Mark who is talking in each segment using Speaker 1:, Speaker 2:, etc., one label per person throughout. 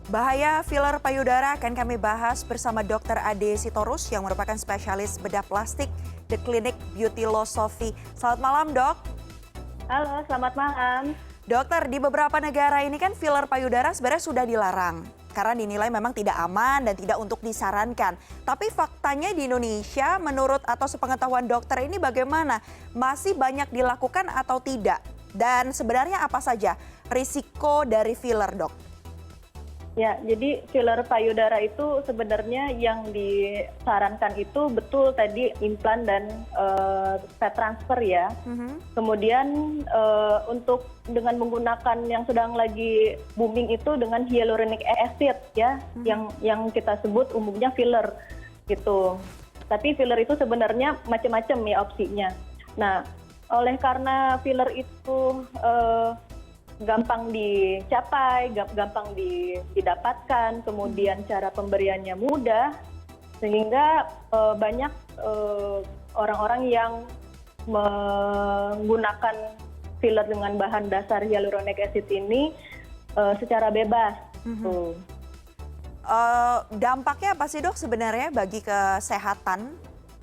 Speaker 1: Bahaya filler payudara akan kami bahas bersama Dr. Ade Sitorus yang merupakan spesialis bedah plastik The Clinic Beautylosophy. Selamat malam, Dok.
Speaker 2: Halo, selamat malam.
Speaker 1: Dokter, di beberapa negara ini kan filler payudara sebenarnya sudah dilarang karena dinilai memang tidak aman dan tidak untuk disarankan. Tapi faktanya di Indonesia menurut atau sepengetahuan dokter ini bagaimana? Masih banyak dilakukan atau tidak? Dan sebenarnya apa saja risiko dari filler, Dok?
Speaker 2: Ya, jadi filler payudara itu sebenarnya yang disarankan itu betul tadi implan dan fat transfer ya. Kemudian untuk dengan menggunakan yang sedang lagi booming itu dengan hyaluronic acid ya, yang kita sebut umumnya filler gitu. Tapi filler itu sebenarnya macam-macam ya opsinya. Nah, oleh karena filler itu gampang dicapai, gampang didapatkan, kemudian cara pemberiannya mudah, sehingga banyak orang-orang yang menggunakan filler dengan bahan dasar hyaluronic acid ini secara bebas.
Speaker 1: Dampaknya apa sih, Dok, sebenarnya bagi kesehatan?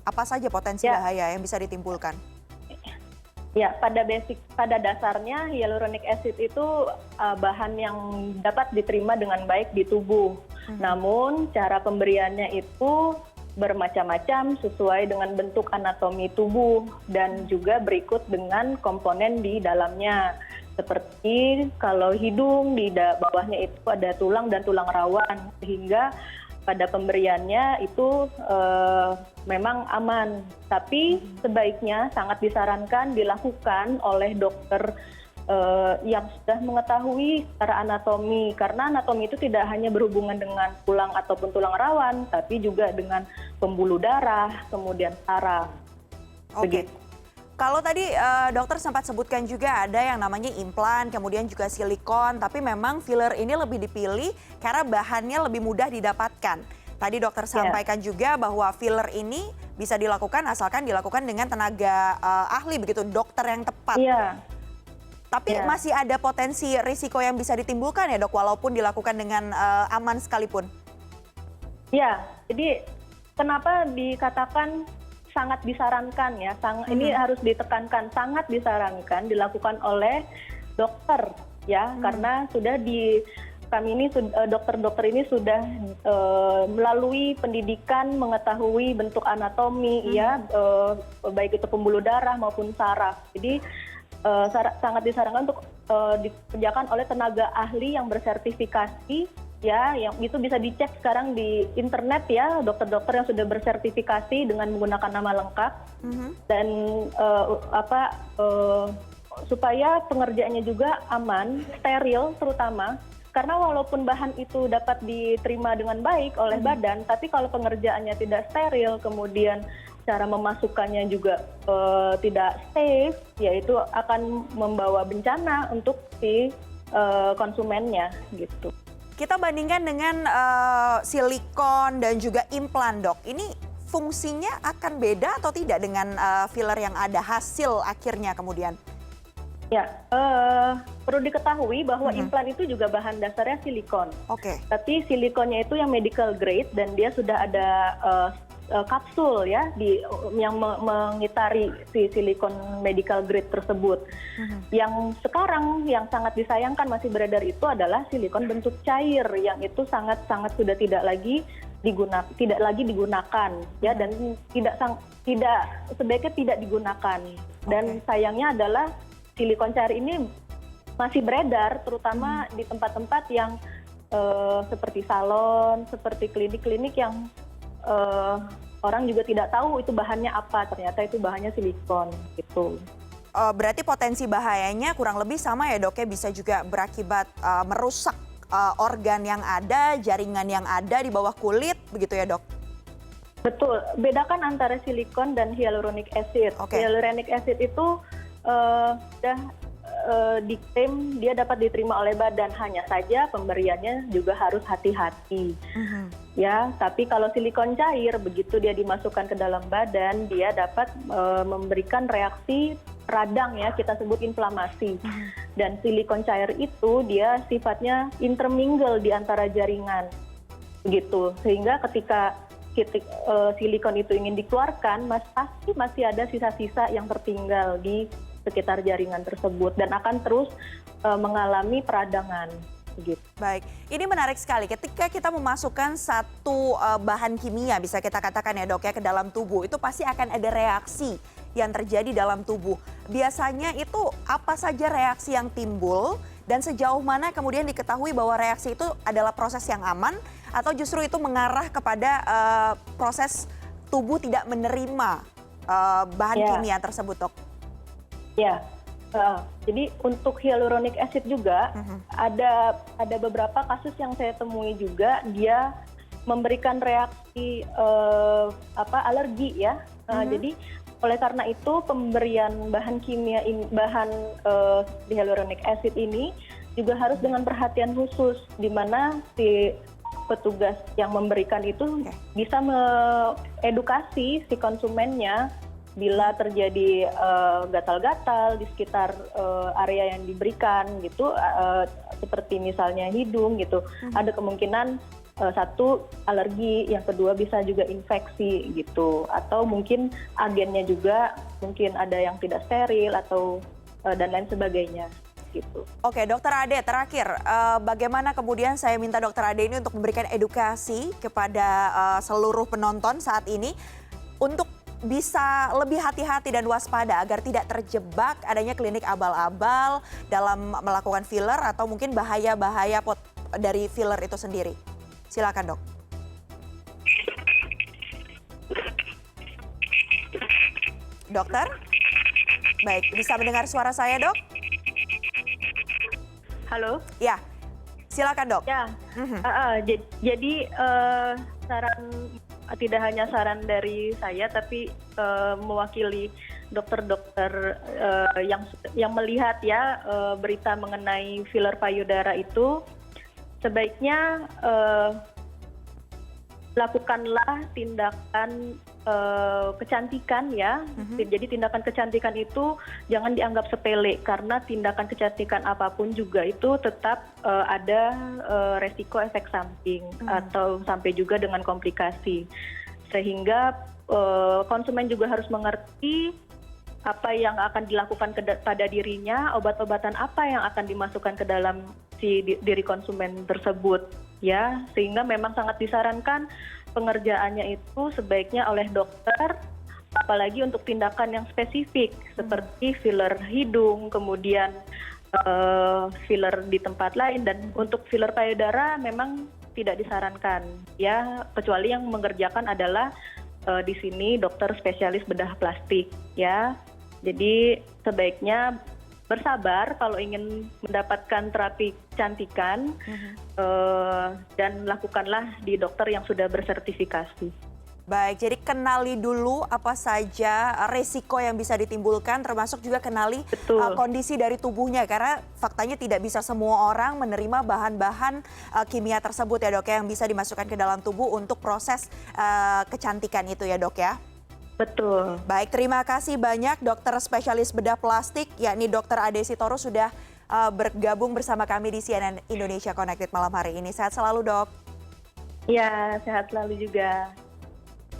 Speaker 1: Apa saja potensi bahaya yang bisa ditimbulkan?
Speaker 2: Ya, pada dasarnya hyaluronic acid itu bahan yang dapat diterima dengan baik di tubuh. Namun cara pemberiannya itu bermacam-macam sesuai dengan bentuk anatomi tubuh dan juga berikut dengan komponen di dalamnya. Seperti kalau hidung di bawahnya itu ada tulang dan tulang rawan, sehingga pada pemberiannya itu memang aman. Tapi sebaiknya sangat disarankan dilakukan oleh dokter yang sudah mengetahui secara anatomi. Karena anatomi itu tidak hanya berhubungan dengan tulang ataupun tulang rawan, tapi juga dengan pembuluh darah, kemudian saraf.
Speaker 1: Oke. Kalau tadi dokter sempat sebutkan juga ada yang namanya implan, kemudian juga silikon, tapi memang filler ini lebih dipilih karena bahannya lebih mudah didapatkan. Tadi dokter sampaikan juga bahwa filler ini bisa dilakukan asalkan dilakukan dengan tenaga ahli begitu, dokter yang tepat. Tapi masih ada potensi risiko yang bisa ditimbulkan ya, Dok, walaupun dilakukan dengan aman sekalipun. Ya,
Speaker 2: jadi kenapa dikatakan sangat disarankan ya, ini harus ditekankan, sangat disarankan dilakukan oleh dokter ya, karena sudah kami ini dokter-dokter ini sudah melalui pendidikan mengetahui bentuk anatomi ya, baik itu pembuluh darah maupun saraf. Jadi sangat disarankan untuk dikerjakan oleh tenaga ahli yang bersertifikasi. Ya, yang itu bisa dicek sekarang di internet ya, dokter-dokter yang sudah bersertifikasi dengan menggunakan nama lengkap dan supaya pengerjaannya juga aman, steril terutama, karena walaupun bahan itu dapat diterima dengan baik oleh badan, tapi kalau pengerjaannya tidak steril, kemudian cara memasukkannya juga tidak safe, yaitu akan membawa bencana untuk si konsumennya gitu.
Speaker 1: Kita bandingkan dengan silikon dan juga implan, Dok. Ini fungsinya akan beda atau tidak dengan filler yang ada hasil akhirnya kemudian?
Speaker 2: Ya, perlu diketahui bahwa implan itu juga bahan dasarnya silikon. Tapi silikonnya itu yang medical grade dan dia sudah ada kapsul ya yang mengitari si silikon medical grade tersebut. Yang sekarang yang sangat disayangkan masih beredar itu adalah silikon bentuk cair yang itu sangat-sangat sudah tidak lagi digunakan ya, dan sebaiknya tidak digunakan. Dan sayangnya adalah silikon cair ini masih beredar terutama di tempat-tempat yang seperti salon, seperti klinik-klinik yang orang juga tidak tahu itu bahannya apa, ternyata itu bahannya silikon gitu.
Speaker 1: Berarti potensi bahayanya kurang lebih sama ya, Dok, ya, bisa juga berakibat merusak organ yang ada, jaringan yang ada di bawah kulit, begitu ya, Dok?
Speaker 2: Betul, bedakan antara silikon dan hyaluronic acid. Hyaluronic acid itu sudah diklaim dia dapat diterima oleh badan, hanya saja pemberiannya juga harus hati-hati. Ya, tapi kalau silikon cair begitu dia dimasukkan ke dalam badan, dia dapat memberikan reaksi radang ya, kita sebut inflamasi. Dan silikon cair itu dia sifatnya intermingle di antara jaringan, begitu. Sehingga ketika silikon itu ingin dikeluarkan, pasti masih ada sisa-sisa yang tertinggal di sekitar jaringan tersebut dan akan terus mengalami peradangan. Gitu.
Speaker 1: Baik, ini menarik sekali. Ketika kita memasukkan satu bahan kimia, bisa kita katakan ya dok ya, ke dalam tubuh, itu pasti akan ada reaksi yang terjadi dalam tubuh. Biasanya itu apa saja reaksi yang timbul dan sejauh mana kemudian diketahui bahwa reaksi itu adalah proses yang aman atau justru itu mengarah kepada proses tubuh tidak menerima bahan kimia tersebut, dok?
Speaker 2: Ya. Jadi untuk hyaluronic acid juga ada beberapa kasus yang saya temui juga, dia memberikan reaksi alergi ya. Jadi oleh karena itu pemberian bahan kimia hyaluronic acid ini juga harus dengan perhatian khusus, di mana si petugas yang memberikan itu bisa mengedukasi si konsumennya bila terjadi gatal-gatal di sekitar area yang diberikan gitu, seperti misalnya hidung gitu, ada kemungkinan satu alergi, yang kedua bisa juga infeksi gitu, atau mungkin agennya juga mungkin ada yang tidak steril atau dan lain sebagainya. Gitu.
Speaker 1: Oke, Dokter Ade, terakhir, bagaimana kemudian saya minta Dokter Ade ini untuk memberikan edukasi kepada seluruh penonton saat ini untuk bisa lebih hati-hati dan waspada agar tidak terjebak adanya klinik abal-abal dalam melakukan filler atau mungkin bahaya-bahaya dari filler itu sendiri. Silakan, Dok. Dokter? Baik, bisa mendengar suara saya, Dok?
Speaker 2: Halo?
Speaker 1: Ya, silakan, Dok.
Speaker 2: Ya, jadi saran, tidak hanya saran dari saya, tapi mewakili dokter-dokter yang melihat ya berita mengenai filler payudara itu, sebaiknya lakukanlah tindakan kecantikan ya. Jadi tindakan kecantikan itu jangan dianggap sepele, karena tindakan kecantikan apapun juga itu tetap ada resiko efek samping atau sampai juga dengan komplikasi. Sehingga konsumen juga harus mengerti apa yang akan dilakukan pada dirinya, obat-obatan apa yang akan dimasukkan ke dalam si diri konsumen tersebut ya. Sehingga memang sangat disarankan pengerjaannya itu sebaiknya oleh dokter, apalagi untuk tindakan yang spesifik seperti filler hidung, kemudian filler di tempat lain, dan untuk filler payudara memang tidak disarankan ya, kecuali yang mengerjakan adalah di sini dokter spesialis bedah plastik ya. Jadi sebaiknya bersabar kalau ingin mendapatkan terapi kecantikan, dan lakukanlah di dokter yang sudah bersertifikasi.
Speaker 1: Baik, jadi kenali dulu apa saja resiko yang bisa ditimbulkan, termasuk juga kenali kondisi dari tubuhnya, karena faktanya tidak bisa semua orang menerima bahan-bahan kimia tersebut ya dok, yang bisa dimasukkan ke dalam tubuh untuk proses kecantikan itu ya dok ya.
Speaker 2: Betul.
Speaker 1: Baik, terima kasih banyak dokter spesialis bedah plastik, yakni Dr. Ade Sitorus sudah bergabung bersama kami di CNN Indonesia Connected malam hari ini. Sehat selalu dok.
Speaker 2: Ya, sehat selalu juga.